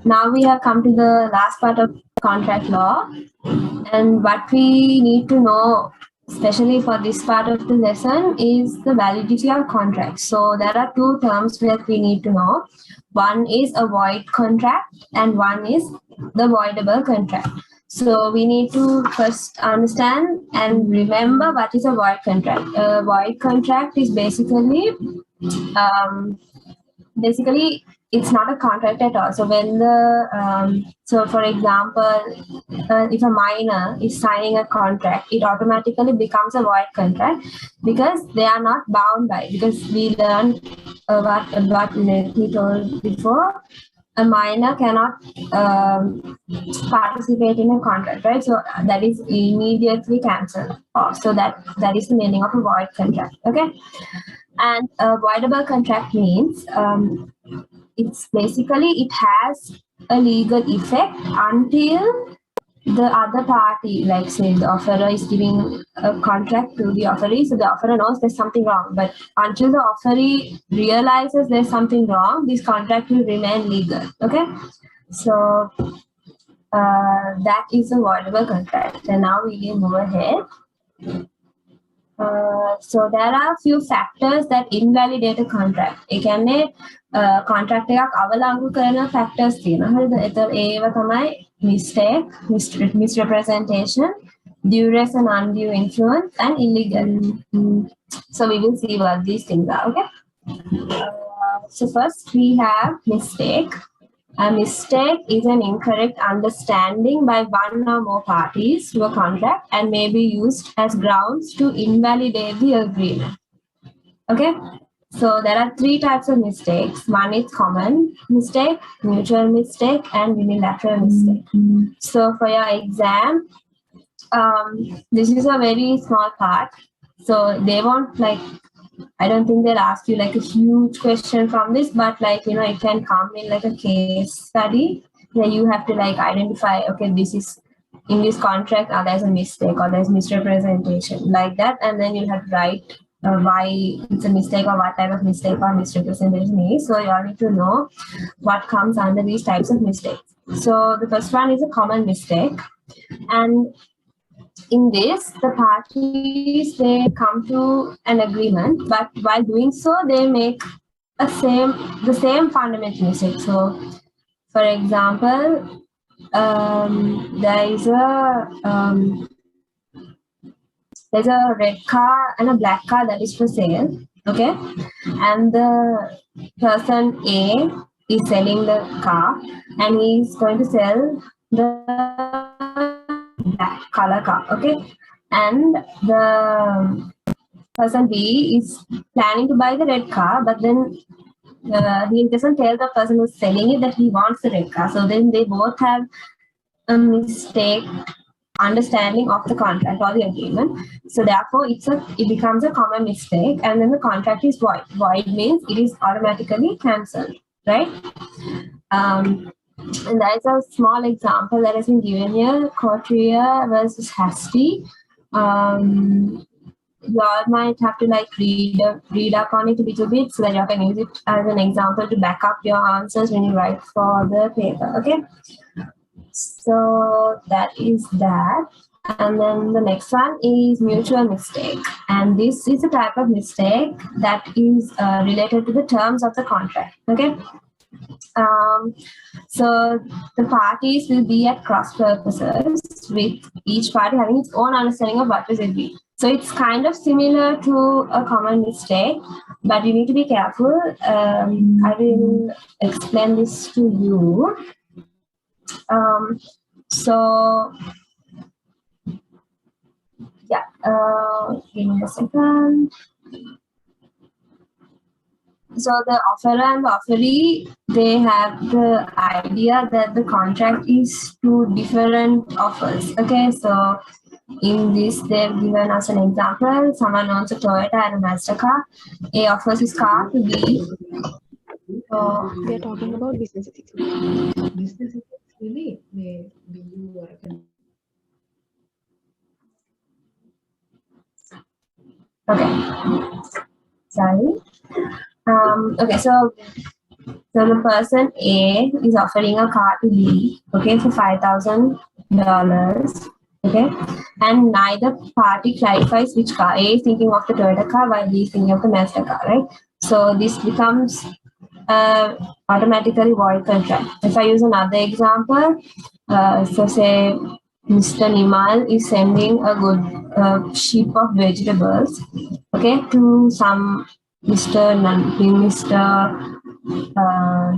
now we have come to the last part of contract law, and what we need to know, especially for this part of the lesson, is the validity of contracts. So there are two terms that we need to know. One is a void contract and one is the voidable contract. So we need to first understand and remember what is a void contract. A void contract is basically it's not a contract at all. So when so for example, if a minor is signing a contract, it automatically becomes a void contract because they are not bound by it. Because we learned what we told before, a minor cannot participate in a contract, right? So that is immediately cancelled off. So that is the meaning of a void contract. Okay. And a voidable contract means it's basically it has a legal effect until the other party, like say the offerer is giving a contract to the offeree, so the offerer knows there's something wrong. But until the offeree realizes there's something wrong, this contract will remain legal. Okay, so that is a voidable contract. And now we will move ahead. So there are a few factors that invalidate a contract. ඒ කියන්නේ contract එකක් අවලංගු කරන factors තියෙනවා. හරිද? ඒතර ඒව තමයි mistake, misrepresentation, duress and undue influence, and illegal. So we will see what these things are. Okay. So first we have mistake. A mistake is an incorrect understanding by one or more parties to a contract and may be used as grounds to invalidate the agreement. Okay, so there are three types of mistakes. One is common mistake, mutual mistake, and unilateral mistake. So for your exam, this is a very small part. So they won't I don't think they'll ask you like a huge question from this, but it can come in like a case study where you have to identify, okay, this is in this contract, or there's a mistake or there's misrepresentation like that. And then you'll have to write why it's a mistake or what type of mistake or misrepresentation is. So you all need to know what comes under these types of mistakes. So the first one is a common mistake. And in this, the parties, they come to an agreement, but while doing so, they make the same fundamental mistake. So, for example, there's a red car and a black car that is for sale. Okay, and the person A is selling the car, and he's going to sell the black color car. Okay, and the person B is planning to buy the red car, but then he doesn't tell the person who's selling it that he wants the red car. So then they both have a mistake understanding of the contract or the agreement. So therefore it becomes a common mistake, and then the contract is void. Void means it is automatically cancelled, right? And there is a small example that has been given here, Courtier versus Hasty. You all might have to read up on it a little bit so that you can use it as an example to back up your answers when you write for the paper. Okay, so that is that. And then the next one is mutual mistake, and this is a type of mistake that is related to the terms of the contract. Okay, so the parties will be at cross purposes, with each party having its own understanding of what was agreed. So it's kind of similar to a common mistake, but you need to be careful. I will explain this to you. So yeah, give me a second. So the offerer and the offeree, they have the idea that the contract is two different offers. Okay, so in this, they've given us an example. Someone owns a Toyota and a Mazda car. A offers his car to B. So we are talking about business ethics. Business ethics really may be you or okay, sorry. Okay, so So the person A is offering a car to B, okay, for $5,000, okay, and neither party clarifies which car. A is thinking of the Toyota car while B is thinking of the Mazda car, right? So this becomes automatically void contract. If I use another example, so say Mr. Nimal is sending a good sheep of vegetables, okay, to some Mr.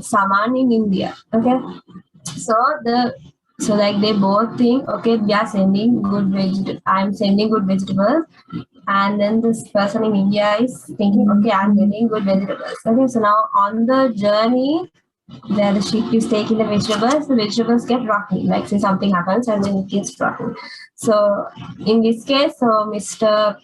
Saman in India, okay. So like they both think, okay, we are sending good I'm sending good vegetables, and then this person in India is thinking, okay, I'm getting good vegetables. Okay, so now on the journey where the sheep is taking the vegetables get rotten. Like say something happens and then it gets rotten. So in this case, so Mr.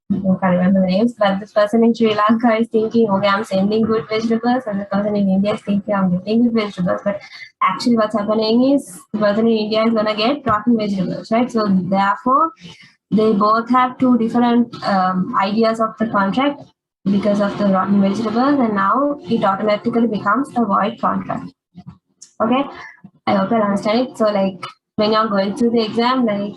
I can't remember the names, but this person in Sri Lanka is thinking, okay, I'm sending good vegetables, and the person in India is thinking, I'm getting good vegetables. But actually, what's happening is the person in India is gonna get rotten vegetables, right? So therefore, they both have two different ideas of the contract because of the rotten vegetables, and now it automatically becomes a void contract. Okay, I hope you understand it. So, like when you're going through the exam, like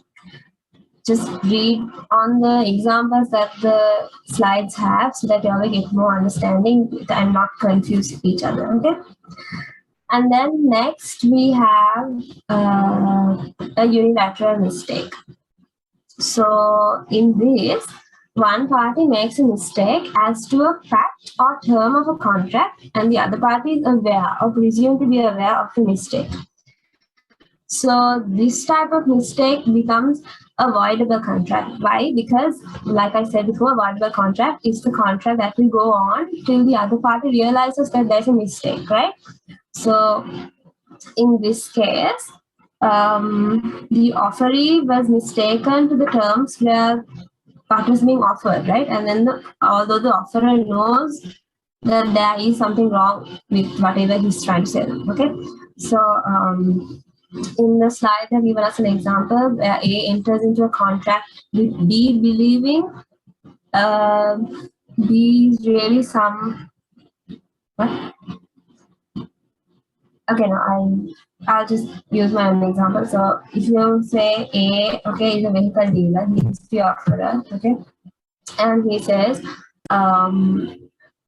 just read on the examples that the slides have so that you will get more understanding and not confuse each other. Okay. And then next we have a unilateral mistake. So in this, one party makes a mistake as to a fact or term of a contract, and the other party is aware or presumed to be aware of the mistake. So this type of mistake becomes a voidable contract. Why? Because, like I said before, a voidable contract is the contract that will go on till the other party realizes that there's a mistake, right? So in this case, the offeree was mistaken to the terms where what was being offered, right? And then although the offerer knows that there is something wrong with whatever he's trying to sell, okay? So in the slide, I've given us an example where A enters into a contract with B, believing B is really some. What? Okay, now I'll just use my own example. So if you say A, okay, is a vehicle dealer, he's the offerer, okay, and he says, I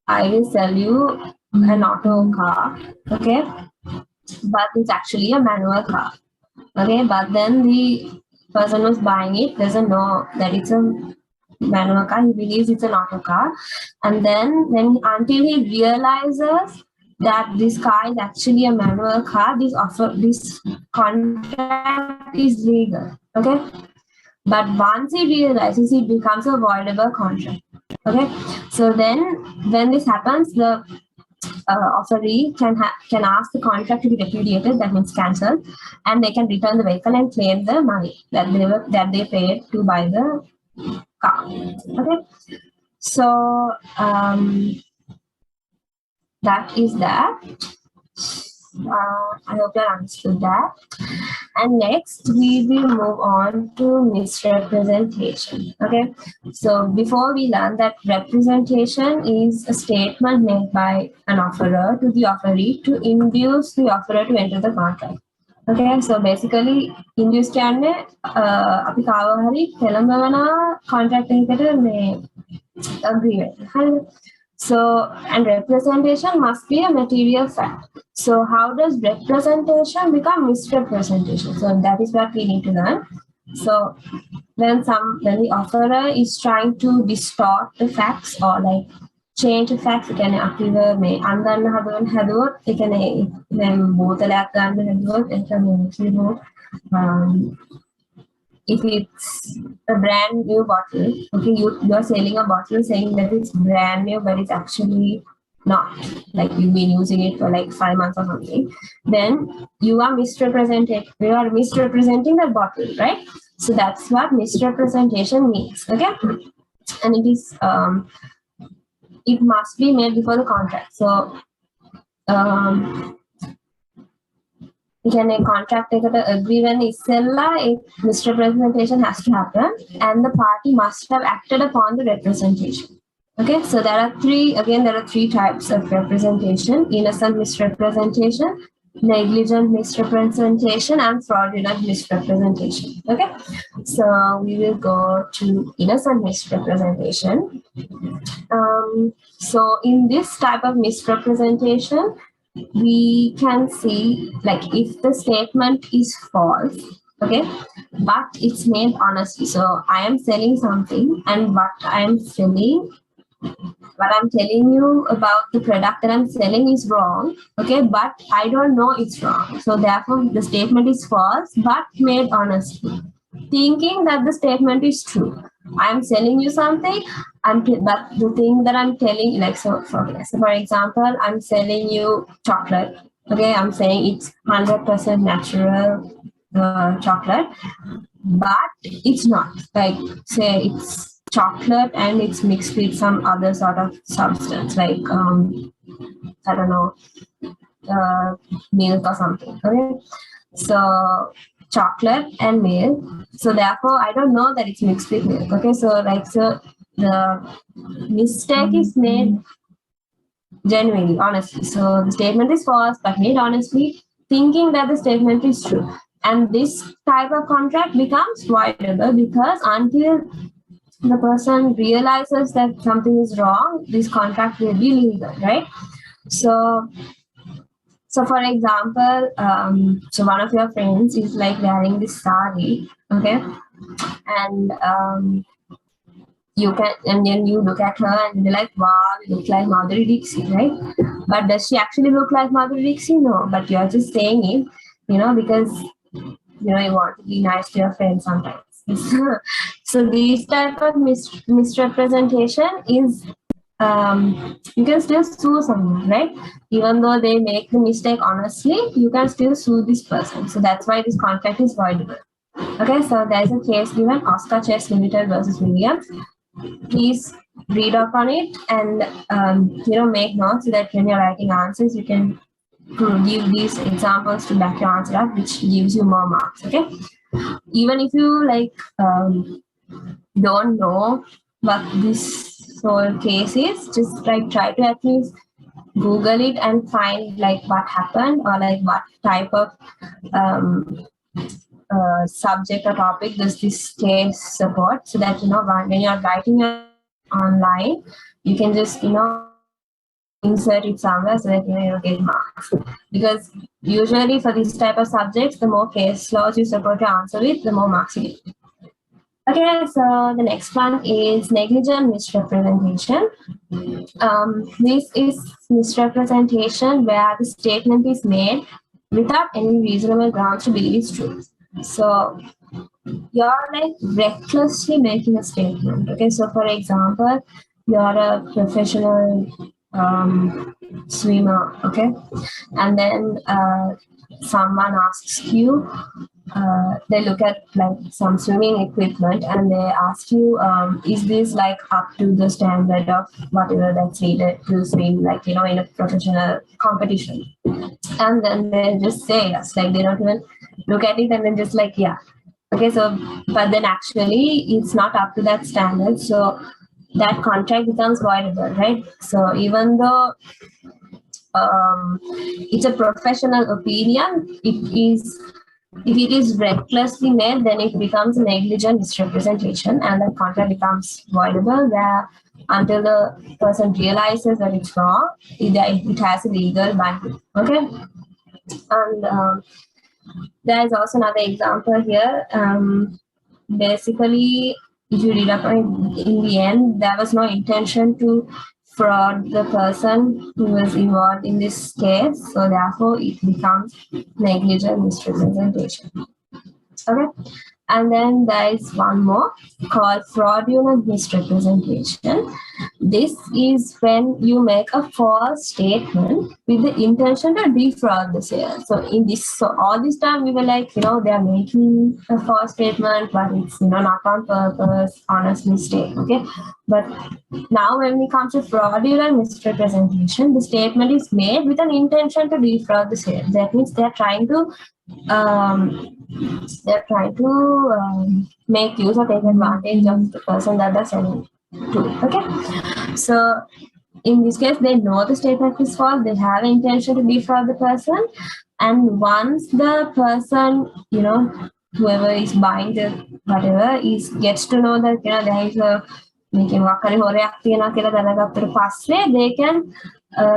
will sell you an auto car, okay, but it's actually a manual car. Okay, but then the person who's buying it doesn't know that it's a manual car. He believes it's an auto car, and then until he realizes that this car is actually a manual car, this contract is legal. Okay, but once he realizes, it becomes a voidable contract. Okay, so then when this happens, the offeree can ask the contract to be repudiated, that means cancelled, and they can return the vehicle and claim the money that they paid to buy the car. Okay, so that is that. I hope you understood that. And next, we will move on to misrepresentation. Okay, so before we learn that representation is a statement made by an offerer to the offeree to induce the offerer to enter the contract. Okay, so basically, induce කියන්නේ අපි කාව හරි පෙළඹවන contract එකකට මේ agreement. So, and representation must be a material fact. So, how does representation become misrepresentation? So, that is what we need to learn. So, when the offerer is trying to distort the facts or like change the facts, it can අපිව මේ අන්දන්න හැදුවොත් ඒ කියන්නේ දැන් බෝතලයක් ගන්න හැදුවොත් ඒක මේ if it's a brand new bottle, okay, you're selling a bottle saying that it's brand new, but it's actually not, like you've been using it for like 5 months or something, then you are misrepresenting that bottle, right? So that's what misrepresentation means, okay? And it is it must be made before the contract. So you can a contract agree when a misrepresentation has to happen, and the party must have acted upon the representation. Okay, so there are three types of representation: innocent misrepresentation, negligent misrepresentation, and fraudulent misrepresentation. Okay, so we will go to innocent misrepresentation. So in this type of misrepresentation, we can see like if the statement is false, okay, but it's made honestly. So I am selling something, and what I'm telling you about the product that I'm selling is wrong, okay, but I don't know it's wrong. So therefore, the statement is false, but made honestly, thinking that the statement is true. I'm selling you something, but the thing that I'm telling, like, so for example, I'm selling you chocolate. Okay, I'm saying it's 100% natural chocolate, but it's not. Like, say it's chocolate and it's mixed with some other sort of substance, like I don't know, milk or something. Okay, so chocolate and milk. So therefore, I don't know that it's mixed with milk. Okay, so the mistake is made genuinely, honestly. So the statement is false, but made honestly, thinking that the statement is true. And this type of contract becomes voidable because until the person realizes that something is wrong, this contract will be legal, right? So for example, so one of your friends is like wearing this sari, okay, and and then you look at her and you're like, wow, you look like Madhuri Dixit, right? But does she actually look like Madhuri Dixit? No, but you're just saying it, because you want to be nice to your friends sometimes. So this type of misrepresentation is you can still sue someone, right? Even though they make the mistake honestly, you can still sue this person. So that's why this contract is voidable. Okay, so there's a case given, Oscar Chess Limited versus Williams. Please read up on it and make notes so that when you're writing answers, you can give these examples to back your answer up, which gives you more marks. Okay, even if you don't know what this whole case is, just try to at least Google it and find what happened, or what type of subject or topic does this case support, so that when you're writing it online, you can just insert it somewhere so that you get marks. Because usually for this type of subjects, the more case laws you support your answer with, the more marks you get. Okay, so the next one is negligent misrepresentation. This is misrepresentation where the statement is made without any reasonable grounds to believe it's true. So you're recklessly making a statement. Okay, so for example, you're a professional swimmer, okay, and then someone asks you, they look at some swimming equipment and they ask you, is this up to the standard of whatever that's needed to swim, in a professional competition? And then they just say yes, they don't even look at it and then just yeah. Okay, so but then actually it's not up to that standard, so that contract becomes voidable, right? So even though it's a professional opinion, if it is recklessly made, then it becomes a negligent misrepresentation, and the contract becomes voidable, where until the person realizes that it's wrong, it has a legal binding. Okay, and there is also another example here. Basically, if you read up on it, in the end, there was no intention to fraud the person who was involved in this case, so therefore it becomes negligent misrepresentation. Okay, and then there is one more called fraudulent misrepresentation. This is when you make a false statement with the intention to defraud the seller. So all this time we were they are making a false statement, but it's not on purpose, honest mistake. Okay, but now when it comes to fraudulent misrepresentation, the statement is made with an intention to defraud the seller. That means they're trying to make use or take advantage of the person that they're selling. to it. Okay, so in this case, they know the statement is false. They have intention to defraud the person, and once the person, whoever is buying the whatever is gets to know that there is a making wakari horeyak tiyena kiyala දැනගත්තට පස්සේ they can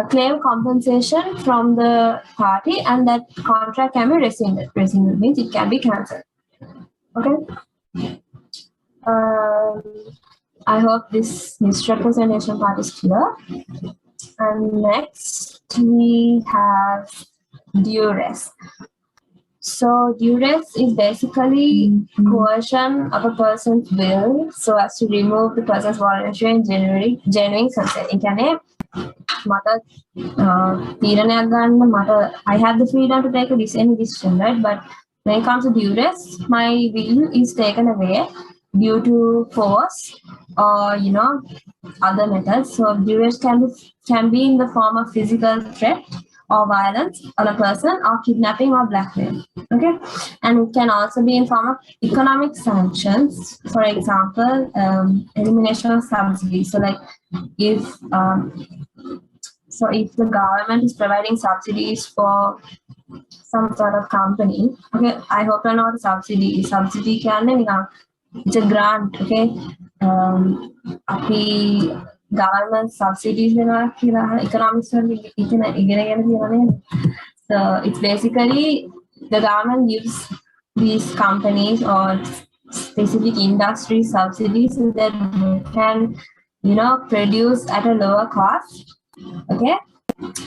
claim compensation from the party, and that contract can be rescinded. Rescinded means it can be cancelled. Okay. I hope this misrepresentation part is clear. And next we have duress. So duress is basically coercion of a person's will so as to remove the person's voluntary and genuine consent. It can I have the freedom to take any decision, right? But when it comes to duress, my will is taken away due to force or other methods. So duress can be in the form of physical threat or violence on a person, or kidnapping or blackmail. Okay, and it can also be in form of economic sanctions. For example, elimination of subsidies. So like if the government is providing subsidies for some sort of company, okay, I hope you know what subsidy is. Subsidy it's a grant, okay. Government subsidies economics. So it's basically the government gives these companies or specific industry subsidies so that they can produce at a lower cost, okay,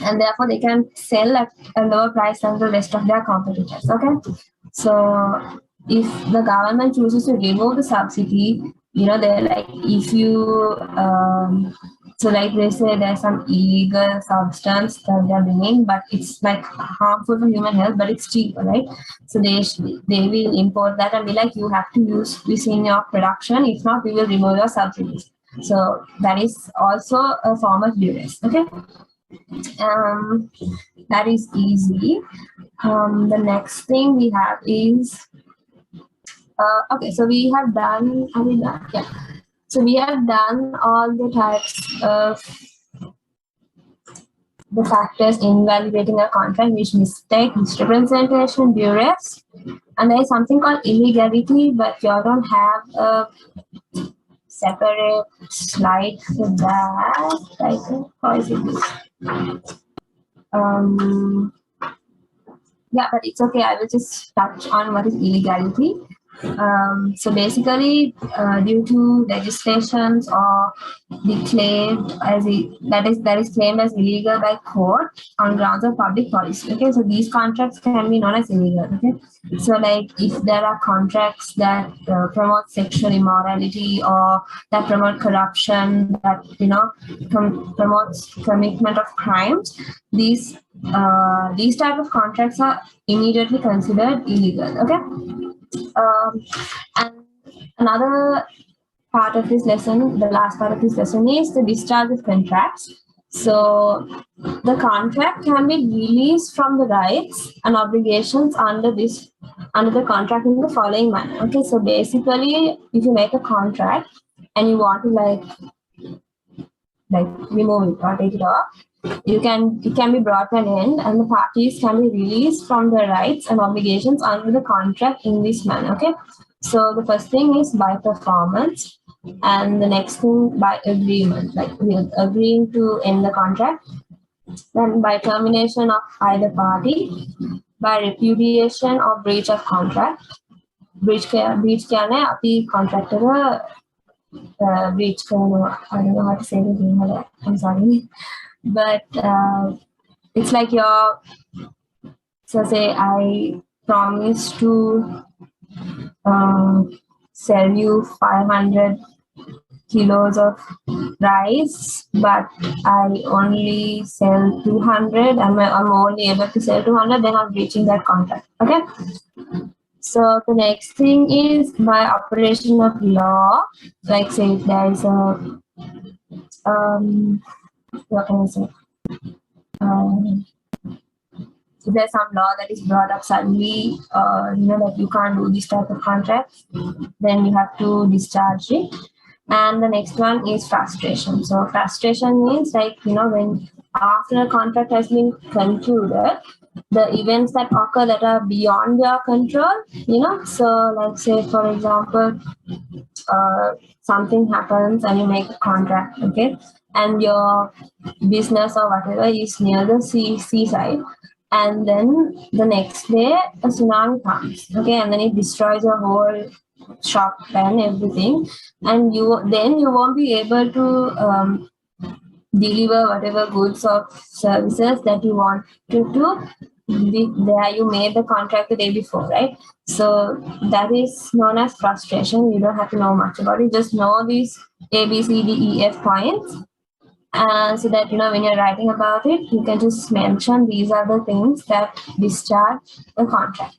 and therefore they can sell at a lower price than the rest of their competitors. Okay, so if the government chooses to remove the subsidy, they're like, if you so like they say there's some illegal substance that they're bringing, but it's like harmful for human health, but it's cheaper, right? So they will import that and be like, you have to use this in your production, if not we will remove your subsidies. So that is also a form of duress. Okay, that is easy. The next thing we have is okay, so we have done, yeah. So we have done all the types of the factors invalidating a contract, which mistake, misrepresentation, duress, and there is something called illegality, but you don't have a separate slide for that. Like, how is it? Yeah, but it's okay. I will just touch on what is illegality. So basically, due to legislations or declared that is claimed as illegal by court on grounds of public policy. Okay, so these contracts can be known as illegal. Okay, so like if there are contracts that promote sexual immorality or that promote corruption, that promotes commitment of crimes, these type of contracts are immediately considered illegal. Okay. And another part of this lesson, the last part of this lesson, is the discharge of contracts. So the contract can be released from the rights and obligations under the contract in the following manner. Okay, so basically, if you make a contract and you want to like remove it or take it off, it can be brought to an end, and the parties can be released from their rights and obligations under the contract in this manner. Okay, so the first thing is by performance, and the next thing by agreement, like we're agreeing to end the contract. Then by termination of either party, by repudiation or breach of contract. Breach කියන්නේ අපි contract එක breach කරනවා. I don't know how to say it in English. I'm sorry. But it's like so say I promise to sell you 500 kilos of rice, but I only sell 200, I'm only able to sell 200, then I'm breaching that contract. Okay, so the next thing is by operation of law, like say if there is a what can I say? If there's some law that is brought up suddenly, that you can't do this type of contract, then you have to discharge it. And the next one is frustration. So frustration means like, when after a contract has been concluded, the events that occur that are beyond your control, so like say for example, something happens and you make a contract, okay, and your business or whatever is near the seaside, and then the next day a tsunami comes, okay, and then it destroys your whole shop and everything, and you won't be able to deliver whatever goods or services that you want to there you made the contract the day before, right? So that is known as frustration. You don't have to know much about it, just know these A, B, C, D, E, F points, and so that when you're writing about it, you can just mention these are the things that discharge the contract.